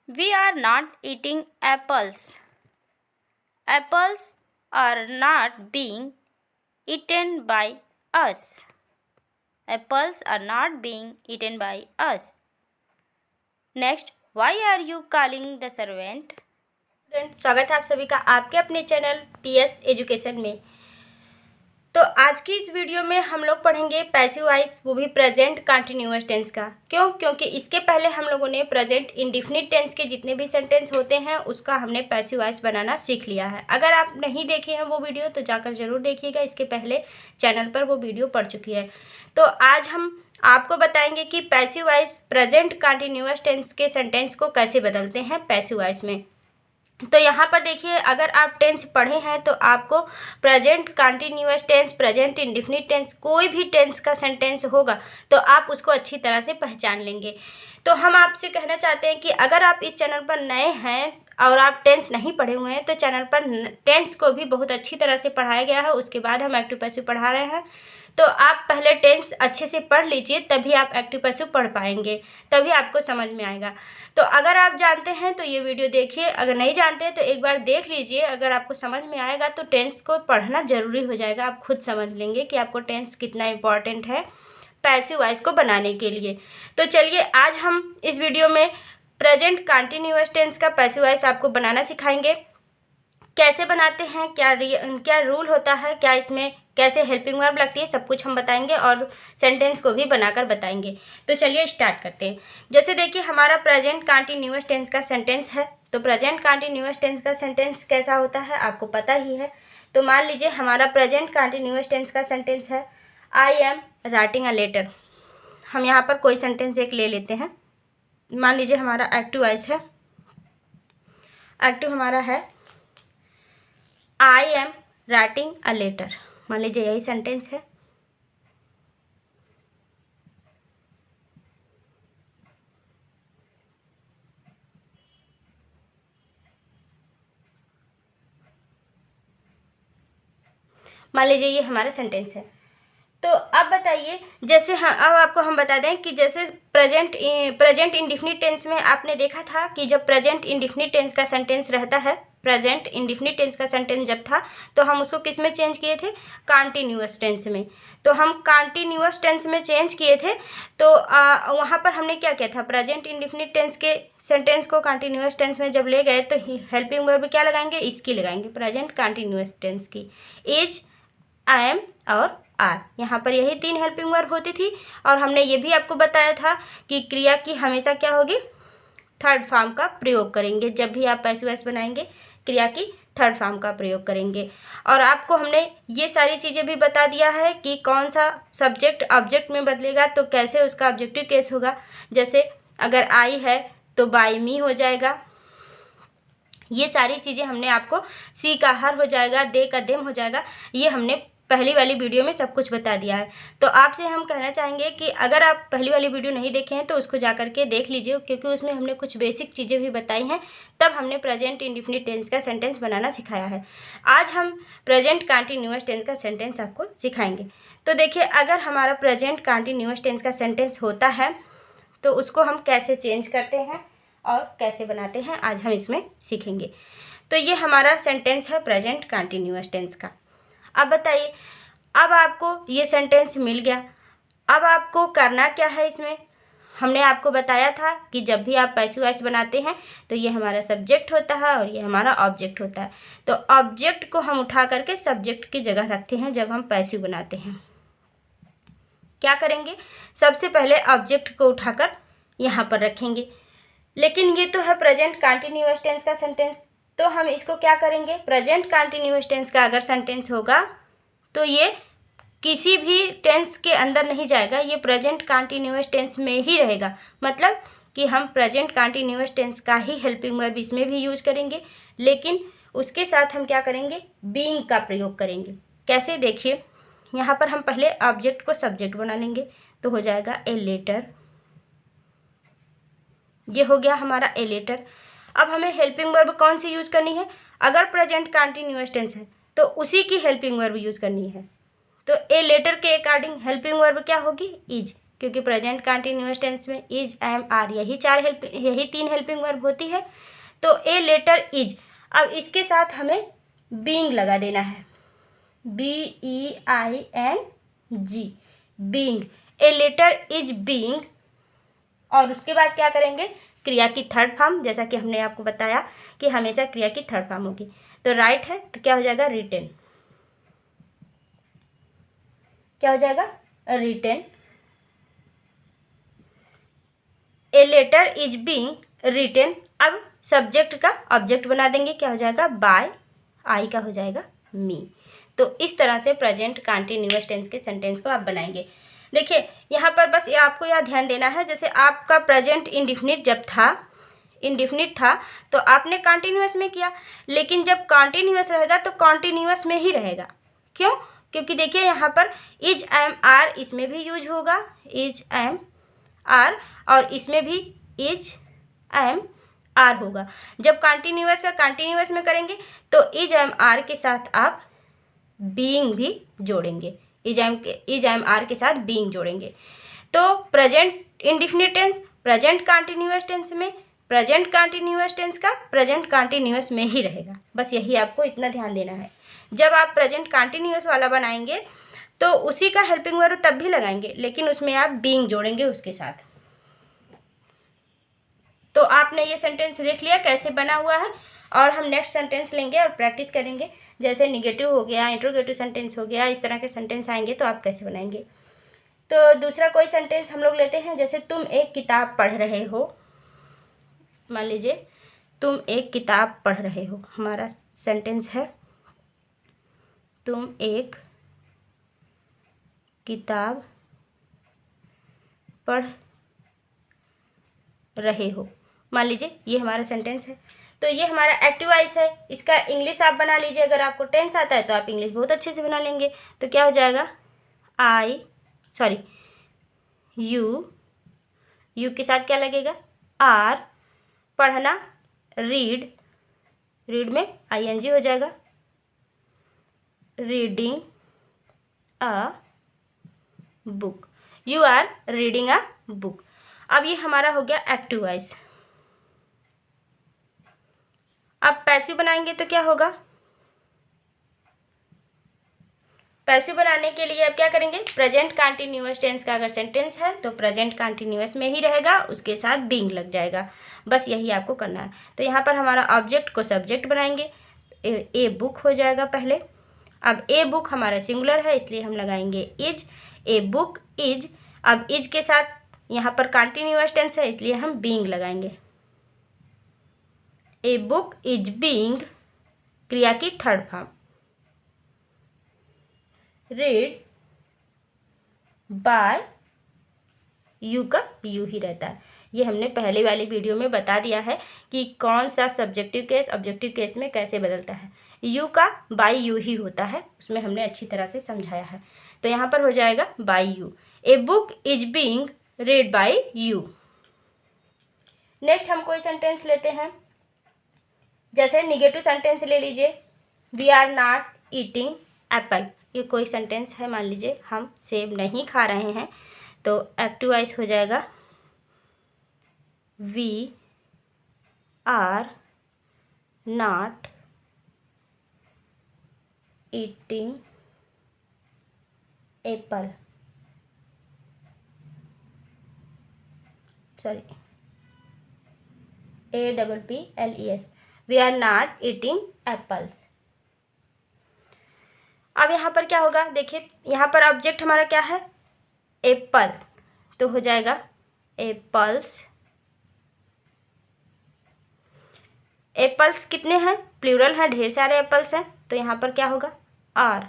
We are not eating apples. Apples are not being eaten by us. Apples are not being eaten by us. Next, why are you calling the servant? स्वागत है आप सभी का आपके अपने channel PS education में। तो आज की इस वीडियो में हम लोग पढ़ेंगे पैसिव वॉइस, वो भी प्रेजेंट कंटिन्यूअस टेंस का। क्योंकि इसके पहले हम लोगों ने प्रेजेंट इंडेफिनिट टेंस के जितने भी सेंटेंस होते हैं उसका हमने पैसिव वॉइस बनाना सीख लिया है। अगर आप नहीं देखे हैं वो वीडियो तो जाकर ज़रूर देखिएगा, इसके पहले चैनल पर वो वीडियो पड़ चुकी है। तो आज हम आपको बताएंगे कि passive voice present continuous tense के सेंटेंस को कैसे बदलते हैं पैसिव वॉइस में। तो यहाँ पर देखिए, अगर आप टेंस पढ़े हैं तो आपको present continuous tense, present indefinite tense, कोई भी टेंस का सेंटेंस होगा तो आप उसको अच्छी तरह से पहचान लेंगे। तो हम आपसे कहना चाहते हैं कि अगर आप इस चैनल पर नए हैं और आप टेंस नहीं पढ़े हुए हैं तो चैनल पर टेंस को भी बहुत अच्छी तरह से पढ़ाया गया है, उसके बाद हम एक्टिव पैसिव पढ़ा रहे हैं। तो आप पहले टेंस अच्छे से पढ़ लीजिए, तभी आप एक्टिव पैसिव पढ़ पाएंगे, तभी आपको समझ में आएगा। तो अगर आप जानते हैं तो ये वीडियो देखिए, अगर नहीं जानते हैं तो एक बार देख लीजिए। अगर आपको समझ में आएगा तो टेंस को पढ़ना ज़रूरी हो जाएगा, आप खुद समझ लेंगे कि आपको टेंस कितना इम्पॉर्टेंट है पैसिव वॉइस को बनाने के लिए। तो चलिए आज हम इस वीडियो में प्रेजेंट कंटिन्यूअस टेंस का पैसिव वॉइस आपको बनाना सिखाएंगे। कैसे बनाते हैं, क्या रूल होता है, क्या इसमें कैसे हेल्पिंग वर्ब लगती है, सब कुछ हम बताएंगे और सेंटेंस को भी बनाकर बताएंगे। तो चलिए स्टार्ट करते हैं। जैसे देखिए, हमारा प्रेजेंट कंटिन्यूअस टेंस का सेंटेंस है। तो प्रेजेंट कंटिन्यूअस टेंस का सेंटेंस कैसा होता है आपको पता ही है। तो मान लीजिए हमारा प्रेजेंट कंटिन्यूअस टेंस का सेंटेंस है, I am writing a letter. हम यहाँ पर कोई सेंटेंस एक ले लेते हैं। मान लीजिए हमारा एक्टिव वॉइस है, एक्टिव हमारा है I am writing a letter. मान लीजिए यही सेंटेंस है। मान लीजिए ये हमारा सेंटेंस है। तो अब बताइए, जैसे हाँ, अब आपको हम बता दें कि जैसे प्रेजेंट इंडेफिनिट टेंस में आपने देखा था कि जब प्रेजेंट इंडेफिनिट टेंस का सेंटेंस रहता है, प्रेजेंट इंडेफिनिट टेंस का सेंटेंस जब था तो हम उसको किस में चेंज किए थे, कंटिन्यूअस टेंस में। तो हम कंटिन्यूअस टेंस में चेंज किए थे। तो वहाँ पर हमने क्या किया था, प्रेजेंट इंडेफिनिट टेंस के सेंटेंस को कंटिन्यूअस टेंस में जब ले गए तो हेल्पिंग वर्ब क्या लगाएंगे, इसकी लगाएंगे, प्रेजेंट कंटिन्यूअस टेंस की। इज, आई एम और आर, यहाँ पर यही 3 हेल्पिंग वर्ब होती थी। और हमने ये भी आपको बताया था कि क्रिया की हमेशा क्या होगी, थर्ड फॉर्म का प्रयोग करेंगे। जब भी आप पैसिव वॉइस बनाएंगे क्रिया की थर्ड फॉर्म का प्रयोग करेंगे। और आपको हमने ये सारी चीज़ें भी बता दिया है कि कौन सा सब्जेक्ट ऑब्जेक्ट में बदलेगा, तो कैसे उसका ऑब्जेक्टिव केस होगा। जैसे अगर आई है तो बाय मी हो जाएगा। ये सारी चीज़ें हमने आपको, सी का हर हो जाएगा, दे का देम हो जाएगा, ये हमने पहली वाली वीडियो में सब कुछ बता दिया है। तो आपसे हम कहना चाहेंगे कि अगर आप पहली वाली वीडियो नहीं देखे हैं तो उसको जा करके देख लीजिए, क्योंकि उसमें हमने कुछ बेसिक चीज़ें भी बताई हैं। तब हमने प्रेजेंट इंडेफिनिट टेंस का सेंटेंस बनाना सिखाया है। आज हम प्रेजेंट कंटिन्यूअस टेंस का सेंटेंस आपको सिखाएंगे। तो देखिए, अगर हमारा प्रेजेंट कंटिन्यूअस टेंस का सेंटेंस होता है तो उसको हम कैसे चेंज करते हैं और कैसे बनाते हैं, आज हम इसमें सीखेंगे। तो ये हमारा सेंटेंस है प्रेजेंट कंटिन्यूअस टेंस का। अब बताइए, अब आपको ये सेंटेंस मिल गया, अब आपको करना क्या है इसमें। हमने आपको बताया था कि जब भी आप पैसिव वॉइस बनाते हैं तो ये हमारा सब्जेक्ट होता है और ये हमारा ऑब्जेक्ट होता है। तो ऑब्जेक्ट को हम उठा करके सब्जेक्ट की जगह रखते हैं जब हम पैसिव बनाते हैं। क्या करेंगे, सबसे पहले ऑब्जेक्ट को उठाकर यहाँ पर रखेंगे। लेकिन ये तो है प्रेजेंट कंटिन्यूअस टेंस का सेंटेंस, तो हम इसको क्या करेंगे, प्रेजेंट कंटिन्यूअस टेंस का अगर सेंटेंस होगा तो ये किसी भी टेंस के अंदर नहीं जाएगा, ये प्रेजेंट कंटिन्यूअस टेंस में ही रहेगा। मतलब कि हम प्रेजेंट कंटिन्यूअस टेंस का ही हेल्पिंग वर्ब इसमें भी यूज करेंगे, लेकिन उसके साथ हम क्या करेंगे, बीइंग का प्रयोग करेंगे। कैसे, देखिए यहाँ पर हम पहले ऑब्जेक्ट को सब्जेक्ट बना लेंगे, तो हो जाएगा ए लेटर। ये हो गया हमारा ए लेटर। अब हमें हेल्पिंग वर्ब कौन सी यूज़ करनी है, अगर प्रेजेंट कंटिन्यूअस टेंस है तो उसी की हेल्पिंग वर्ब यूज़ करनी है। तो ए लेटर के अकॉर्डिंग हेल्पिंग वर्ब क्या होगी, इज। क्योंकि प्रेजेंट कंटिन्यूअस टेंस में इज, एम, आर यही 3 हेल्पिंग वर्ब होती है। तो ए लेटर इज, अब इसके साथ हमें बीइंग लगा देना है, BEING, being. A letter is being, और उसके बाद क्या करेंगे, क्रिया की थर्ड फॉर्म, जैसा कि हमने आपको बताया कि हमेशा क्रिया की थर्ड फॉर्म होगी। तो राइट है तो क्या हो जाएगा, रिटेन। क्या हो जाएगा, written. A letter is being written. अब सब्जेक्ट का ऑब्जेक्ट बना देंगे, क्या हो जाएगा, बाय, आई का हो जाएगा मी। तो इस तरह से प्रेजेंट कंटिन्यूअस टेंस के सेंटेंस को आप बनाएंगे। देखिए यहाँ पर बस आपको यह ध्यान देना है, जैसे आपका प्रेजेंट इंडिफिनिट जब था, इंडिफिनिट था तो आपने कंटिन्यूअस में किया, लेकिन जब कंटिन्यूअस रहेगा तो कंटिन्यूअस में ही रहेगा। क्यों, क्योंकि देखिए यहाँ पर इज, एम, आर इसमें भी यूज होगा, इज, एम, आर, और इसमें भी इज, एम, आर होगा। जब कंटिन्यूअस का कंटिन्यूअस में करेंगे तो इज, एम, आर के साथ आप बीइंग भी जोड़ेंगे, इज, एम, आर के साथ बीइंग जोड़ेंगे। तो present indefinite tense present continuous tense में, प्रेजेंट कंटिन्यूअस टेंस का प्रेजेंट कंटिन्यूअस में ही रहेगा। बस यही आपको इतना ध्यान देना है। जब आप प्रेजेंट कंटिन्यूअस वाला बनाएंगे तो उसी का हेल्पिंग वर्ब तब भी लगाएंगे, लेकिन उसमें आप बीइंग जोड़ेंगे उसके साथ। तो आपने ये सेंटेंस देख लिया कैसे बना हुआ है, और हम नेक्स्ट सेंटेंस लेंगे और प्रैक्टिस करेंगे। जैसे निगेटिव हो गया, इंट्रोगेटिव सेंटेंस हो गया, इस तरह के सेंटेंस आएंगे तो आप कैसे बनाएंगे। तो दूसरा कोई सेंटेंस हम लोग लेते हैं, जैसे तुम एक किताब पढ़ रहे हो। मान लीजिए तुम एक किताब पढ़ रहे हो, हमारा सेंटेंस है तुम एक किताब पढ़ रहे हो। मान लीजिए ये हमारा सेंटेंस है। तो ये हमारा एक्टिव वॉइस है, इसका इंग्लिश आप बना लीजिए। अगर आपको टेंस आता है तो आप इंग्लिश बहुत अच्छे से बना लेंगे। तो क्या हो जाएगा, यू के साथ क्या लगेगा, आर, पढ़ना, रीड में ING हो जाएगा, reading a book, you are reading a book. अब ये हमारा हो गया एक्टिव वॉइस। अब पैसिव बनाएंगे तो क्या होगा, पैसिव बनाने के लिए अब क्या करेंगे, प्रेजेंट कंटिन्यूअस टेंस का अगर सेंटेंस है तो प्रेजेंट कंटिन्यूअस में ही रहेगा, उसके साथ बीइंग लग जाएगा। बस यही आपको करना है। तो यहाँ पर हमारा ऑब्जेक्ट को सब्जेक्ट बनाएंगे, ए बुक हो जाएगा पहले। अब ए बुक हमारा सिंगुलर है इसलिए हम लगाएंगे इज, ए बुक इज। अब इज के साथ यहाँ पर कंटिन्यूअस टेंस है इसलिए हम बीइंग लगाएंगे, ए बुक इज बीइंग, क्रिया की third form, read by, you का यू ही रहता है। ये हमने पहले वाली वीडियो में बता दिया है कि कौन सा सब्जेक्टिव केस ऑब्जेक्टिव केस में कैसे बदलता है। यू का बाय यू ही होता है, उसमें हमने अच्छी तरह से समझाया है। तो यहाँ पर हो जाएगा by you, a book is being read by you. Next हम कोई सेंटेंस लेते हैं, जैसे निगेटिव सेंटेंस ले लीजिए, we are not eating apple. ये कोई सेंटेंस है, मान लीजिए हम सेब नहीं खा रहे हैं, तो एक्टिव वॉइस हो जाएगा we are not eating apple, sorry APPLES, we are not eating apples. अब यहाँ पर क्या होगा, देखिए यहाँ पर ऑब्जेक्ट हमारा क्या है, एप्पल, तो हो जाएगा एप्पल्स। एप्पल्स कितने हैं, प्लूरल है, ढेर सारे एप्पल्स हैं, तो यहाँ पर क्या होगा, are,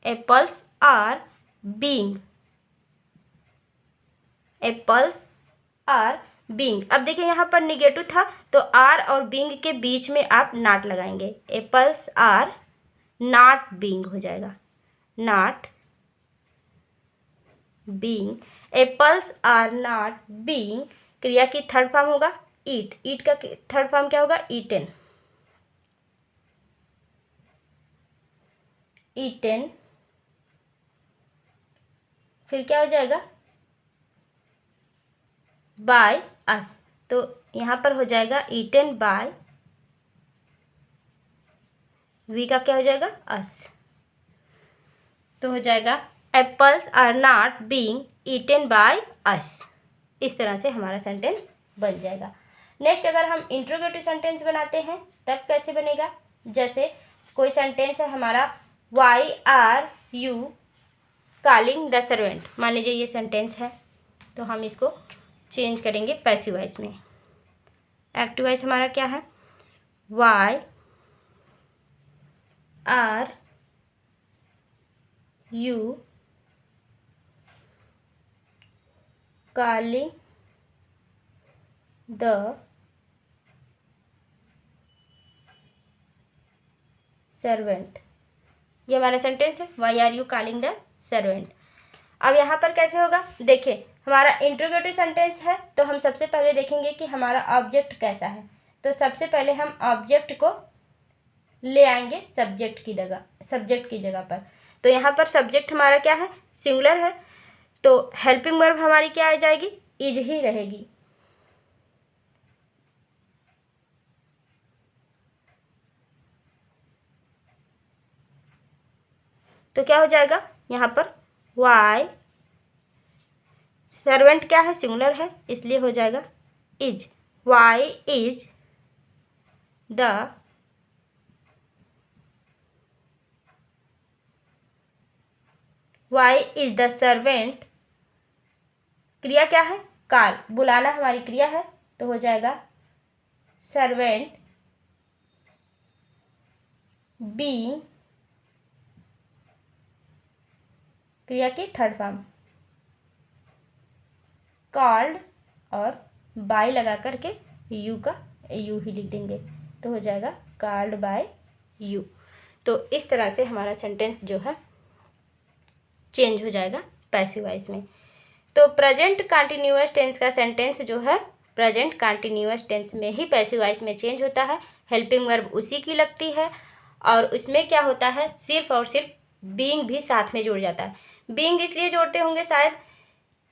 apples are being, apples are being. अब देखिए यहाँ पर निगेटिव था तो आर और बीइंग के बीच में आप नॉट लगाएंगे, एप्पल्स आर नॉट बीइंग हो जाएगा, not being, apples are not being. क्रिया की थर्ड फॉर्म होगा ईट, ईट का थर्ड फॉर्म क्या होगा, ईटेन, ईटेन। फिर क्या हो जाएगा, बाय अस, तो यहाँ पर हो जाएगा ईटन बाय, वी का क्या हो जाएगा अस, तो हो जाएगा apples are not being eaten by us. इस तरह से हमारा सेंटेंस बन जाएगा। नेक्स्ट अगर हम इंट्रोगेटिव सेंटेंस बनाते हैं तब कैसे बनेगा, जैसे कोई सेंटेंस है हमारा why are you calling the servant, मान लीजिए ये सेंटेंस है, तो हम इसको चेंज करेंगे पैसिव वॉइस में। एक्टिव वॉइस हमारा क्या है, why are you calling the servant, ये हमारा सेंटेंस है, why are you calling the servant. अब यहाँ पर कैसे होगा, देखिए हमारा इंट्रोगेटिव सेंटेंस है तो हम सबसे पहले देखेंगे कि हमारा ऑब्जेक्ट कैसा है। तो सबसे पहले हम ऑब्जेक्ट को ले आएंगे सब्जेक्ट की जगह पर। तो यहाँ पर सब्जेक्ट हमारा क्या है, सिंगुलर है, तो हेल्पिंग वर्ब हमारी क्या आ जाएगी, इज ही रहेगी। तो क्या हो जाएगा यहाँ पर, वाई, सर्वेंट क्या है, सिंगुलर है, इसलिए हो जाएगा is, why is the servant, क्रिया क्या है, कॉल, बुलाना हमारी क्रिया है, तो हो जाएगा सर्वेंट बीइंग, क्रिया की थर्ड फॉर्म, कॉल्ड, और बाय लगा करके यू का यू ही लिख देंगे, तो हो जाएगा कॉल्ड बाय यू। तो इस तरह से हमारा सेंटेंस जो है चेंज हो जाएगा पैसिव वॉइस में। तो प्रेजेंट कंटिन्यूअस टेंस का सेंटेंस जो है प्रेजेंट कंटिन्यूअस टेंस में ही पैसिव वॉइस में चेंज होता है, हेल्पिंग वर्ब उसी की लगती है, और उसमें क्या होता है, सिर्फ और सिर्फ बीइंग भी साथ में जुड़ जाता है। बीइंग इसलिए जोड़ते होंगे शायद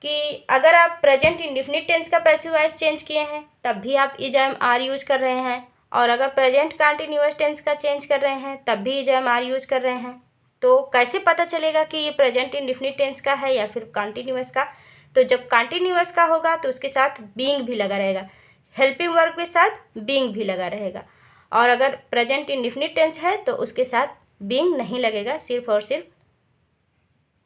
कि अगर आप प्रेजेंट इंडेफिनिट टेंस का पैसिव वॉइस चेंज किए हैं तब भी आप इज एम आर यूज कर रहे हैं, और अगर प्रेजेंट कंटिन्यूअस टेंस का चेंज कर रहे हैं तब भी इज एम आर यूज कर रहे हैं। तो कैसे पता चलेगा कि ये प्रेजेंट इंडेफिनिट टेंस का है या फिर कंटिन्यूअस का, तो जब कंटिन्यूअस का होगा तो उसके साथ बीइंग भी लगा रहेगा, हेल्पिंग वर्ब के साथ बीइंग भी लगा रहेगा, और अगर प्रेजेंट इंडेफिनिट टेंस है तो उसके साथ बीइंग नहीं लगेगा, सिर्फ और सिर्फ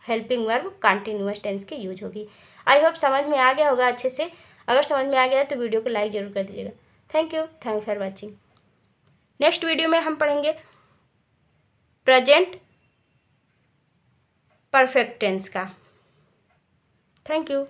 हेल्पिंग वर्ब कंटिन्यूअस टेंस की यूज होगी। आई होप समझ में आ गया होगा अच्छे से। अगर समझ में आ गया तो वीडियो को लाइक ज़रूर कर दीजिएगा। Thank you, thanks for watching. Next video में हम पढ़ेंगे प्रेजेंट परफेक्ट टेंस का। Thank you.